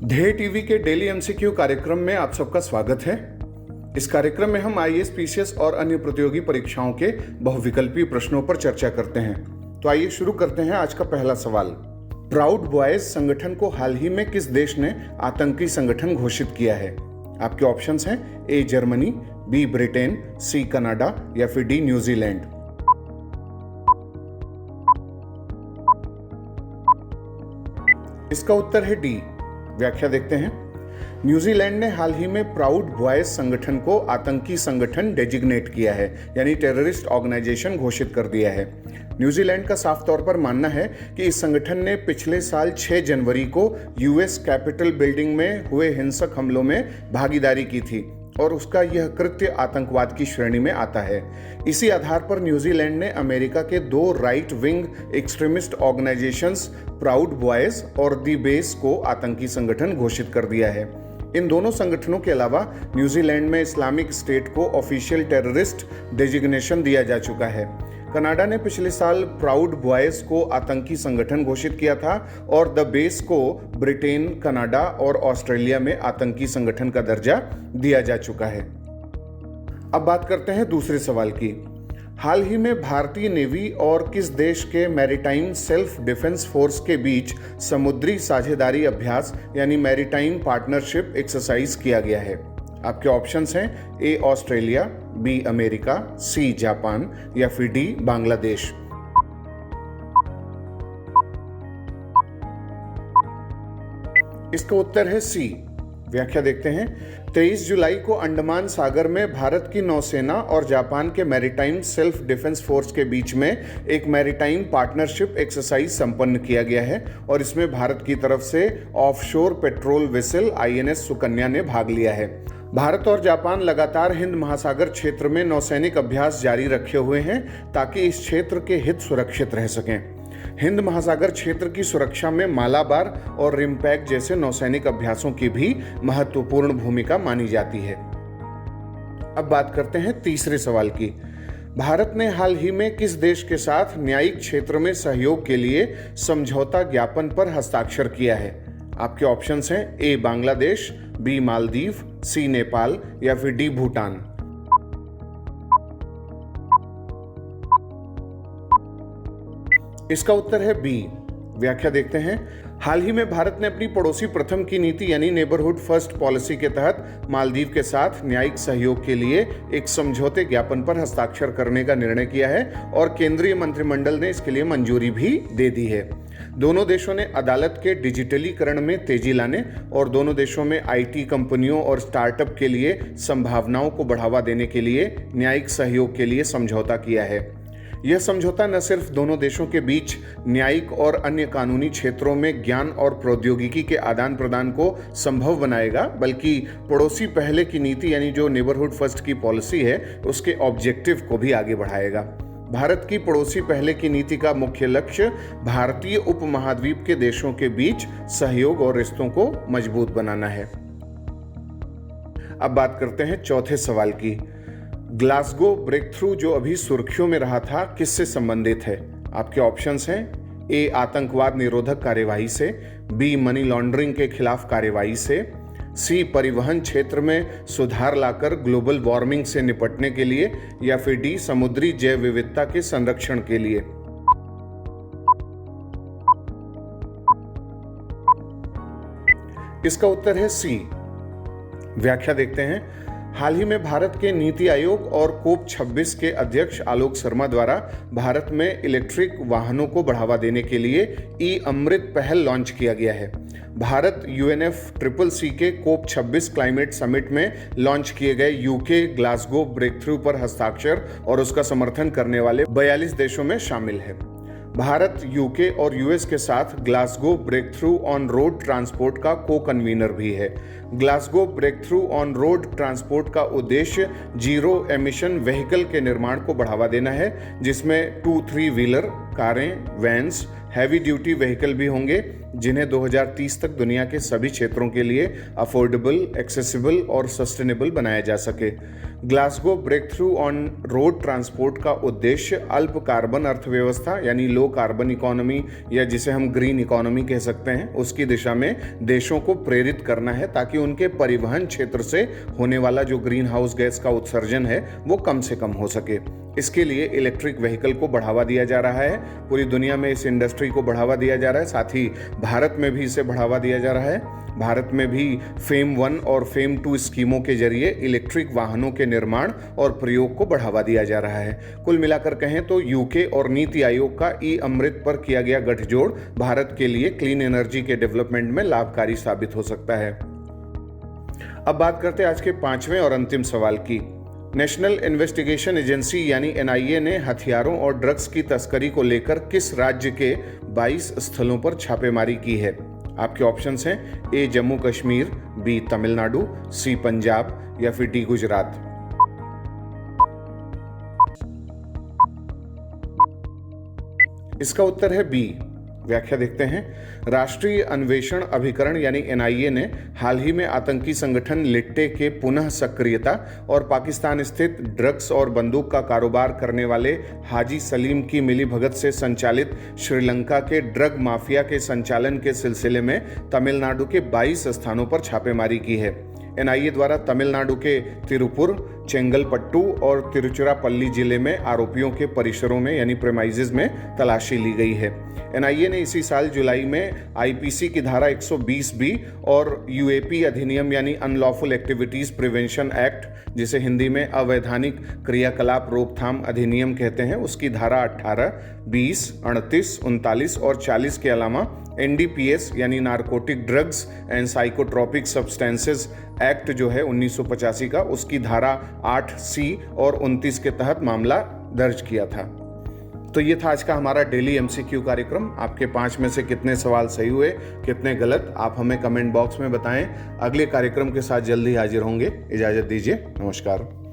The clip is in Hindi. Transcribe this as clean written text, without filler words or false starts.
ध्येय टीवी के डेली एमसीक्यू कार्यक्रम में आप सबका स्वागत है। इस कार्यक्रम में हम आईएएस, पीसीएस और अन्य प्रतियोगी परीक्षाओं के बहुविकल्पी प्रश्नों पर चर्चा करते हैं। तो आइए शुरू करते हैं आज का पहला सवाल। प्राउड बॉयज संगठन को हाल ही में किस देश ने आतंकी संगठन घोषित किया है? आपके ऑप्शंस हैं A Germany, B Britain, C Canada या फिर डी न्यूजीलैंड। इसका उत्तर है डी। व्याख्या देखते हैं। न्यूजीलैंड ने हाल ही में प्राउड बॉयज संगठन को आतंकी संगठन डेजिग्नेट किया है, यानी टेररिस्ट ऑर्गेनाइजेशन घोषित कर दिया है। न्यूजीलैंड का साफ तौर पर मानना है कि इस संगठन ने पिछले साल 6 जनवरी को यूएस कैपिटल बिल्डिंग में हुए हिंसक हमलों में भागीदारी की थी और उसका यह कृत्य आतंकवाद की श्रेणी में आता है। इसी आधार पर न्यूजीलैंड ने अमेरिका के 2 right wing extremist organisations proud boys और दी बेस को आतंकी संगठन घोषित कर दिया है। इन दोनों संगठनों के अलावा न्यूजीलैंड में इस्लामिक स्टेट को ऑफिशियल टेररिस्ट डेजिग्नेशन दिया जा चुका है। कनाडा ने पिछले साल प्राउड बॉयज को आतंकी संगठन घोषित किया था और द बेस को ब्रिटेन, कनाडा और ऑस्ट्रेलिया में आतंकी संगठन का दर्जा दिया जा चुका है। अब बात करते हैं दूसरे सवाल की। हाल ही में भारतीय नेवी और किस देश के मैरीटाइम सेल्फ डिफेंस फोर्स के बीच समुद्री साझेदारी अभ्यास यानी मैरीटाइम पार्टनरशिप एक्सरसाइज किया गया है? आपके ऑप्शंस हैं A Australia, B America, C Japan या फिर डी बांग्लादेश। इसका उत्तर है सी। व्याख्या देखते हैं। 23 जुलाई को अंडमान सागर में भारत की नौसेना और जापान के मैरीटाइम सेल्फ डिफेंस फोर्स के बीच में एक मैरीटाइम पार्टनरशिप एक्सरसाइज संपन्न किया गया है और इसमें भारत की तरफ से offshore patrol vessel INS Sukanya ने भाग लिया है। भारत और जापान लगातार हिंद महासागर क्षेत्र में नौसैनिक अभ्यास जारी रखे हुए हैं ताकि इस क्षेत्र के हित सुरक्षित रह सकें। हिंद महासागर क्षेत्र की सुरक्षा में मालाबार और रिम्पैक जैसे नौसैनिक अभ्यासों की भी महत्वपूर्ण भूमिका मानी जाती है। अब बात करते हैं तीसरे सवाल की। भारत ने हाल ही में किस देश के साथ न्यायिक क्षेत्र में सहयोग के लिए समझौता ज्ञापन पर हस्ताक्षर किया है? आपके ऑप्शंस हैं ए बांग्लादेश, बी मालदीव, सी नेपाल या फिर डी भूटान। इसका उत्तर है बी। व्याख्या देखते हैं। हाल ही में भारत ने अपनी पड़ोसी प्रथम की नीति यानी नेबरहुड फर्स्ट पॉलिसी के तहत मालदीव के साथ न्यायिक सहयोग के लिए एक समझौते ज्ञापन पर हस्ताक्षर करने का निर्णय किया है और केंद्रीय मंत्रिमंडल ने इसके लिए मंजूरी भी दे दी है। दोनों देशों ने अदालत के डिजिटलीकरण में तेजी लाने और दोनों देशों में आईटी कंपनियों और स्टार्टअप के लिए संभावनाओं को बढ़ावा देने के लिए न्यायिक सहयोग के लिए समझौता किया है। यह समझौता न सिर्फ दोनों देशों के बीच न्यायिक और अन्य कानूनी क्षेत्रों में ज्ञान और प्रौद्योगिकी के आदान प्रदान को संभव बनाएगा, बल्कि पड़ोसी पहले की नीति यानी जो नेबरहुड फर्स्ट की पॉलिसी है उसके ऑब्जेक्टिव को भी आगे बढ़ाएगा। भारत की पड़ोसी पहले की नीति का मुख्य लक्ष्य भारतीय उपमहाद्वीप के देशों के बीच सहयोग और रिश्तों को मजबूत बनाना है। अब बात करते हैं चौथे सवाल की। ग्लासगो ब्रेक थ्रू जो अभी सुर्खियों में रहा था किससे संबंधित है? आपके ऑप्शंस हैं ए आतंकवाद निरोधक कार्यवाही से, बी मनी लॉन्ड्रिंग के खिलाफ कार्यवाही से, सी परिवहन क्षेत्र में सुधार लाकर ग्लोबल वार्मिंग से निपटने के लिए या फिर डी समुद्री जैव विविधता के संरक्षण के लिए। इसका उत्तर है सी। व्याख्या देखते हैं। हाल ही में भारत के नीति आयोग और कोप 26 के अध्यक्ष आलोक शर्मा द्वारा भारत में इलेक्ट्रिक वाहनों को बढ़ावा देने के लिए ई अमृत पहल लॉन्च किया गया है। भारत UNFCCC के कोप 26 क्लाइमेट समिट में लॉन्च किए गए यूके ग्लासगो ब्रेक थ्रू पर हस्ताक्षर और उसका समर्थन करने वाले 42 देशों में शामिल है। भारत यूके और यूएस के साथ Glasgow breakthrough on road transport का को कन्वीनर भी है। Glasgow breakthrough on road transport का उद्देश्य जीरो एमिशन व्हीकल के निर्माण को बढ़ावा देना है, जिसमें 2-3 व्हीलर, कारें, वैन्स, हैवी ड्यूटी व्हीकल भी होंगे जिन्हें 2030 तक दुनिया के सभी क्षेत्रों के लिए अफोर्डेबल, एक्सेसिबल और सस्टेनेबल बनाया जा सके। Glasgow breakthrough on road transport का उद्देश्य अल्प कार्बन अर्थव्यवस्था यानी लो कार्बन इकोनॉमी या जिसे हम ग्रीन इकोनॉमी कह सकते हैं, उसकी दिशा में देशों को प्रेरित करना है ताकि उनके परिवहन क्षेत्र से होने वाला जो ग्रीन हाउस गैस का उत्सर्जन है वो कम से कम हो सके। इसके लिए इलेक्ट्रिक व्हीकल को बढ़ावा दिया जा रहा है। पूरी दुनिया में इस इंडस्ट्री को बढ़ावा दिया जा रहा है, साथ ही भारत में भी इसे बढ़ावा दिया जा रहा है। भारत में भी फेम 1 और फेम 2 स्कीमों के जरिए इलेक्ट्रिक वाहनों के निर्माण और प्रयोग को बढ़ावा दिया जा रहा है। कुल मिलाकर कहें तो यूके और नीति आयोग का ई अमृत पर किया गया गठजोड़ भारत के लिए क्लीन एनर्जी के डेवलपमेंट में लाभकारी साबित हो सकता है। अब बात करते हैं आज के 5वें और अंतिम सवाल की। नेशनल इन्वेस्टिगेशन एजेंसी यानी एनआईए ने हथियारों और ड्रग्स की तस्करी को लेकर किस राज्य के 22 स्थलों पर छापेमारी की है? आपके ऑप्शंस हैं ए जम्मू कश्मीर, बी तमिलनाडु, सी पंजाब या फिर डी गुजरात। इसका उत्तर है बी। व्याख्या देखते हैं। राष्ट्रीय अन्वेषण अभिकरण यानी एनआईए ने हाल ही में आतंकी संगठन लिट्टे के पुनः सक्रियता और पाकिस्तान स्थित ड्रग्स और बंदूक का कारोबार करने वाले हाजी सलीम की मिलीभगत से संचालित श्रीलंका के ड्रग माफिया के संचालन के सिलसिले में तमिलनाडु के 22 स्थानों पर छापेमारी की है। एनआईए द्वारा तमिलनाडु के तिरुपुर, चेंगलपट्टू और तिरुचिरापल्ली जिले में आरोपियों के परिसरों में यानी प्रेमाइजेज में तलाशी ली गई है। एनआईए ने इसी साल जुलाई में आईपीसी की धारा 120 बी और यूएपी अधिनियम यानी अनलॉफुल एक्टिविटीज प्रिवेंशन एक्ट, जिसे हिंदी में अवैधानिक क्रियाकलाप रोकथाम अधिनियम कहते हैं, उसकी धारा 18, 20, 38, 39 और 40 के अलावा एनडीपीएस यानी narcotic drugs and psychotropic substances act जो है 1985 का, उसकी धारा 8C और 29 के तहत मामला दर्ज किया था। तो ये था आज का हमारा डेली एमसीक्यू कार्यक्रम। आपके 5 में से कितने सवाल सही हुए, कितने गलत, आप हमें कमेंट बॉक्स में बताएं। अगले कार्यक्रम के साथ जल्दी हाजिर होंगे। इजाजत दीजिए, नमस्कार।